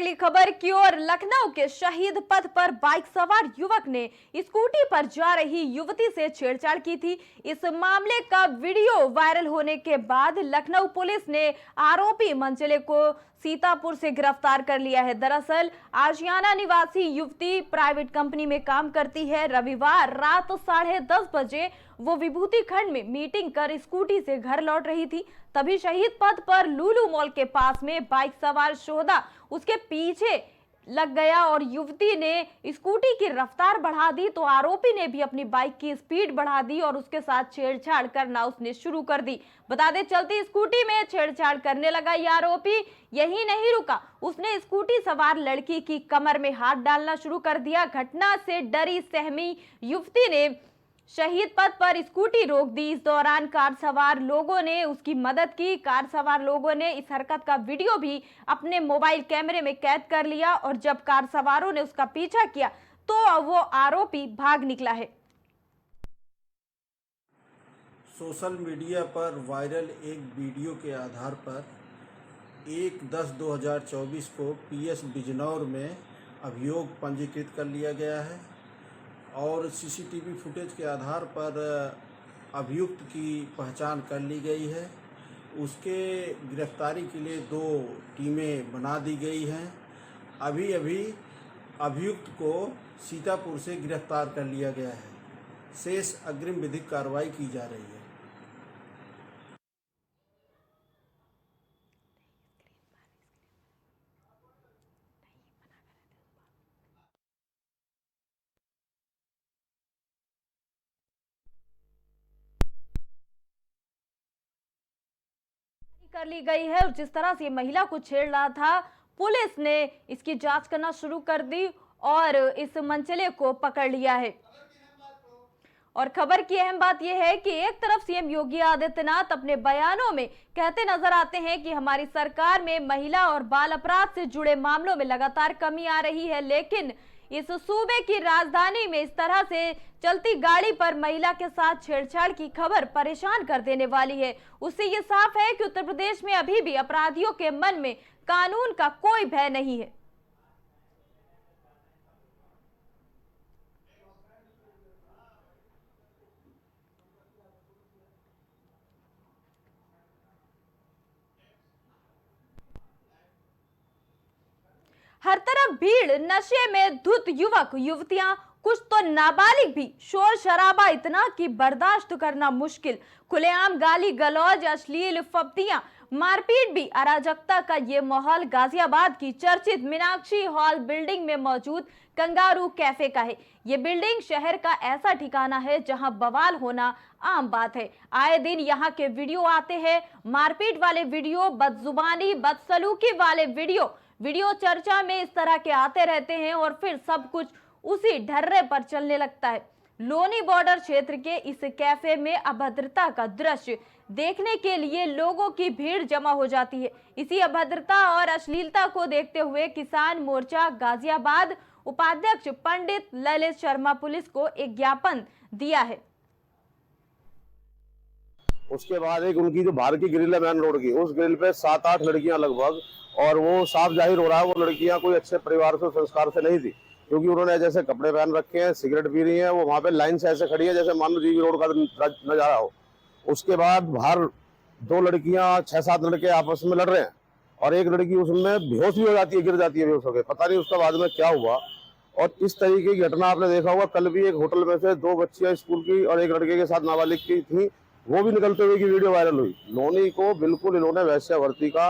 अगली खबर की ओर। लखनऊ के शहीद पथ पर बाइक सवार युवक ने स्कूटी पर जा रही युवती से छेड़छाड़ की थी। इस मामले का वीडियो वायरल होने के बाद लखनऊ पुलिस ने आरोपी मंचले को सीतापुर से गिरफ्तार कर लिया है। दरअसल आशियाना निवासी युवती प्राइवेट कंपनी में काम करती है। रविवार रात 10:30 बजे वो विभूति खंड में मीटिंग कर स्कूटी से घर लौट रही थी। तभी शहीद पथ पर लुलु मॉल के पास में बाइक सवार शोधा उसके पीछे लग गया और युवती ने स्कूटी की रफ्तार बढ़ा दी तो आरोपी ने भी अपनी बाइक की स्पीड बढ़ा दी और उसके साथ छेड़छाड़ करना उसने शुरू कर दी। बता दें, चलती स्कूटी में छेड़छाड़ करने लगा ये आरोपी। यही नहीं रुका, उसने स्कूटी सवार लड़की की कमर में हाथ डालना शुरू कर दिया। घटना से डरी सहमी युवती ने शहीद पथ पर स्कूटी रोक दी। इस दौरान कार सवार लोगों ने उसकी मदद की। कार सवार लोगों ने इस हरकत का वीडियो भी अपने मोबाइल कैमरे में कैद कर लिया और जब कार सवारों ने उसका पीछा किया तो वो आरोपी भाग निकला है। सोशल मीडिया पर वायरल एक वीडियो के आधार पर 1/10/2024 को पीएस बिजनौर में अभियोग पंजीकृत कर लिया गया है और सीसीटीवी फुटेज के आधार पर अभियुक्त की पहचान कर ली गई है। उसके गिरफ्तारी के लिए 2 टीमें बना दी गई हैं। अभी अभियुक्त को सीतापुर से गिरफ्तार कर लिया गया है। शेष अग्रिम विधिक कार्रवाई की जा रही है। कर ली गई है और जिस तरह से महिला को छेड़ रहा था, पुलिस ने इसकी जांच करना शुरू कर दी और इस मंचले को पकड़ लिया है। और खबर की अहम बात यह है कि एक तरफ सीएम योगी आदित्यनाथ अपने बयानों में कहते नजर आते हैं कि हमारी सरकार में महिला और बाल अपराध से जुड़े मामलों में लगातार कमी आ रही है, लेकिन इस सूबे की राजधानी में इस तरह से चलती गाड़ी पर महिला के साथ छेड़छाड़ की खबर परेशान कर देने वाली है। उससे ये साफ है कि उत्तर प्रदेश में अभी भी अपराधियों के मन में कानून का कोई भय नहीं है। हर तरफ भीड़, नशे में धुत युवक युवतियां, कुछ तो नाबालिग भी। शोर शराबा इतना कि बर्दाश्त करना मुश्किल। खुलेआम गाली गलौज, अश्लील फब्तियां, मारपीट भी। अराजकता का ये माहौल गाजियाबाद की चर्चित मीनाक्षी हॉल बिल्डिंग में मौजूद कंगारू कैफे का है। ये बिल्डिंग शहर का ऐसा ठिकाना है जहां बवाल होना आम बात है। आए दिन यहाँ के वीडियो आते हैं, मारपीट वाले वीडियो, बदजुबानी बदसलूकी वाले वीडियो चर्चा में इस तरह के आते रहते हैं और फिर सब कुछ उसी ढर्रे पर चलने लगता है। लोनी बॉर्डर क्षेत्र के इस कैफे में अभद्रता का दृश्य देखने के लिए लोगों की भीड़ जमा हो जाती है। इसी अभद्रता और अश्लीलता को देखते हुए किसान मोर्चा गाजियाबाद उपाध्यक्ष पंडित ललित शर्मा पुलिस को एक ज्ञापन दिया है। उसके बाद एक उनकी जो बाहर की ग्रिल है मेन रोड की, उस ग्रिल पे 7-8 लड़कियां लगभग, और वो साफ जाहिर हो रहा है वो लड़कियां कोई अच्छे परिवार से संस्कार से नहीं थी, क्योंकि उन्होंने जैसे कपड़े पहन रखे हैं, सिगरेट पी रही हैं, वो वहां पे लाइन से ऐसे खड़ी है जैसे मान लो जीवी रोड का नजारा हो। उसके बाद बाहर 2 लड़कियां 6-7 लड़के आपस में लड़ रहे हैं और एक लड़की उसमें बेहोश भी हो जाती है, गिर जाती है बेहोश होकर। पता नहीं उसका बाद में क्या हुआ। और इस तरीके की घटना आपने देखा होगा, कल भी एक होटल में से 2 बच्चियां स्कूल की और एक लड़के के साथ नाबालिग की थी, वो भी निकलते हुए की वीडियो वायरल हुई। लोनी को बिल्कुल इन्होंने वैश्यावृत्ति का।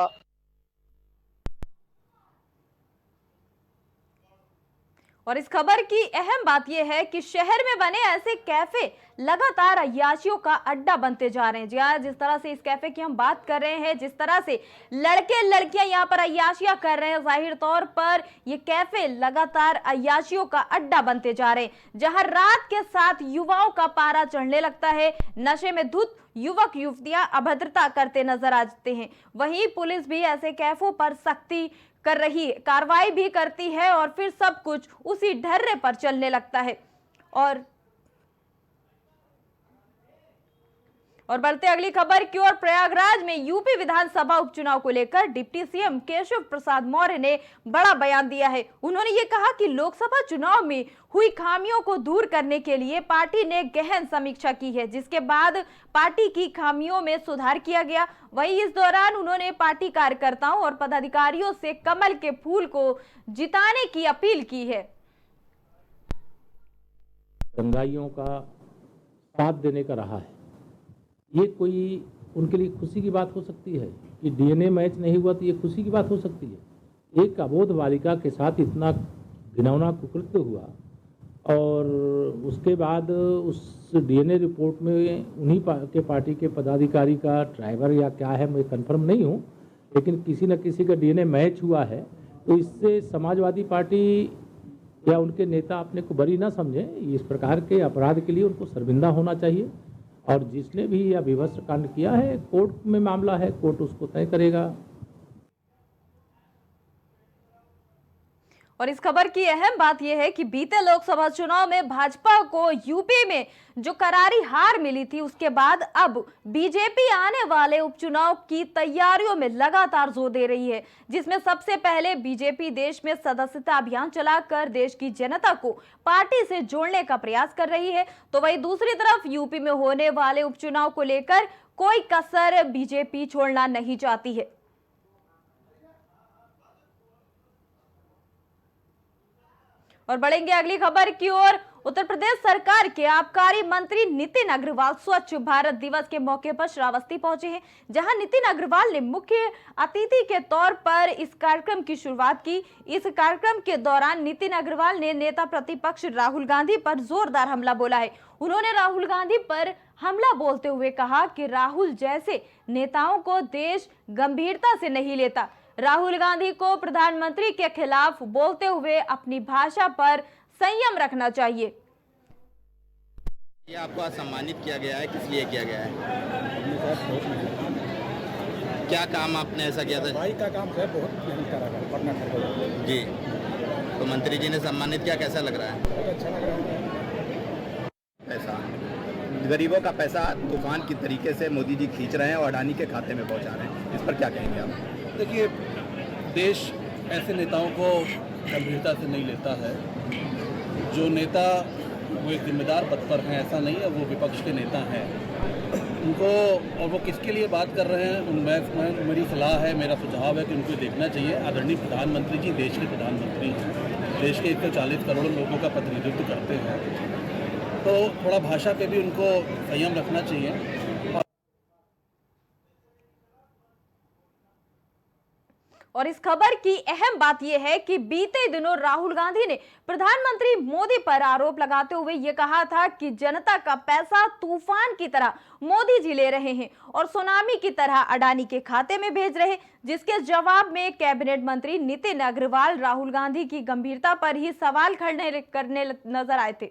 और इस खबर की अहम बात यह है कि शहर में बने ऐसे कैफे लगातार अय्याशियों का अड्डा बनते जा रहे हैं। जी हाँ, जिस तरह से इस कैफे की हम बात कर रहे हैं, जिस तरह से लड़के लड़कियां यहाँ पर अय्याशियां कर रहे हैं, जाहिर तौर पर ये कैफे लगातार अय्याशियों का अड्डा बनते जा रहे हैं, जहां रात के साथ युवाओं का पारा चढ़ने लगता है। नशे में धुत युवक युवतियां अभद्रता करते नजर आते हैं। वहीं पुलिस भी ऐसे कैफों पर सख्ती कर रही है, कार्रवाई भी करती है और फिर सब कुछ उसी ढर्रे पर चलने लगता है। और और बढ़ते अगली खबर की ओर, प्रयागराज में यूपी विधानसभा उपचुनाव को लेकर डिप्टी सीएम केशव प्रसाद मौर्य ने बड़ा बयान दिया है। उन्होंने ये कहा कि लोकसभा चुनाव में हुई खामियों को दूर करने के लिए पार्टी ने गहन समीक्षा की है, जिसके बाद पार्टी की खामियों में सुधार किया गया। वहीं इस दौरान उन्होंने पार्टी कार्यकर्ताओं और पदाधिकारियों से कमल के फूल को जिताने की अपील की है। दंगाइयों का साथ देने का रहा है, ये कोई उनके लिए खुशी की बात हो सकती है कि डीएनए मैच नहीं हुआ, तो ये खुशी की बात हो सकती है। एक अबोध बालिका के साथ इतना घिनौना कुकृत्य हुआ और उसके बाद उस डीएनए रिपोर्ट में उन्हीं के पार्टी के पदाधिकारी का ड्राइवर या क्या है, मैं कंफर्म नहीं हूँ, लेकिन किसी न किसी का डीएनए मैच हुआ है। तो इससे समाजवादी पार्टी या उनके नेता अपने को बरी ना समझें। इस प्रकार के अपराध के लिए उनको शर्मिंदा होना चाहिए और जिसने भी यह विभत्स कांड किया है, कोर्ट में मामला है, कोर्ट उसको तय करेगा। और इस खबर की अहम बात यह है कि बीते लोकसभा चुनाव में भाजपा को यूपी में जो करारी हार मिली थी, उसके बाद अब बीजेपी आने वाले उपचुनाव की तैयारियों में लगातार जोर दे रही है, जिसमें सबसे पहले बीजेपी देश में सदस्यता अभियान चलाकर देश की जनता को पार्टी से जोड़ने का प्रयास कर रही है। तो वहीं दूसरी तरफ यूपी में होने वाले उपचुनाव को लेकर कोई कसर बीजेपी छोड़ना नहीं चाहती है। और बढ़ेंगे अगली खबर की ओर। उत्तर प्रदेश सरकार के आबकारी मंत्री नितिन अग्रवाल स्वच्छ भारत दिवस के मौके पर श्रावस्ती पहुंचे हैं, जहां नितिन अग्रवाल ने मुख्य अतिथि के तौर पर इस कार्यक्रम की शुरुआत की। इस कार्यक्रम के दौरान नितिन अग्रवाल ने नेता प्रतिपक्ष राहुल गांधी पर जोरदार हमला बोला है। उन्होंने राहुल गांधी पर हमला बोलते हुए कहा कि राहुल जैसे नेताओं को देश गंभीरता से नहीं लेता। राहुल गांधी को प्रधानमंत्री के खिलाफ बोलते हुए अपनी भाषा पर संयम रखना चाहिए। ये आपको आज सम्मानित किया गया है, किस लिए किया गया है? क्या काम आपने ऐसा किया था? भाई का काम है, बहुत मेहनत करा है, पढ़ना कर जी। तो मंत्री जी ने सम्मानित किया, कैसा लग रहा है? बहुत अच्छा लग रहा है। पैसा, गरीबों का पैसा तूफान की तरीके से मोदी जी खींच रहे हैं और अडानी के खाते में पहुंचा रहे हैं, इस पर क्या कहेंगे आप? देखिए, देश ऐसे नेताओं को गंभीरता से नहीं लेता है। जो नेता वो एक जिम्मेदार पद पर हैं, ऐसा नहीं है, वो विपक्ष के नेता हैं। उनको, और वो किसके लिए बात कर रहे हैं, मेरी सलाह है, मेरा सुझाव है कि उनको देखना चाहिए। आदरणीय प्रधानमंत्री जी देश के प्रधानमंत्री हैं, देश के 140 करोड़ लोगों का प्रतिनिधित्व करते हैं, तो थोड़ा भाषा पे भी उनको संयम रखना चाहिए। और इस खबर की अहम बात यह है कि बीते दिनों राहुल गांधी ने प्रधानमंत्री मोदी पर आरोप लगाते हुए यह कहा था कि जनता का पैसा तूफान की तरह मोदी जी ले रहे हैं और सुनामी की तरह अडानी के खाते में भेज रहे, जिसके जवाब में कैबिनेट मंत्री नितिन अग्रवाल राहुल गांधी की गंभीरता पर ही सवाल करने नजर आए थे।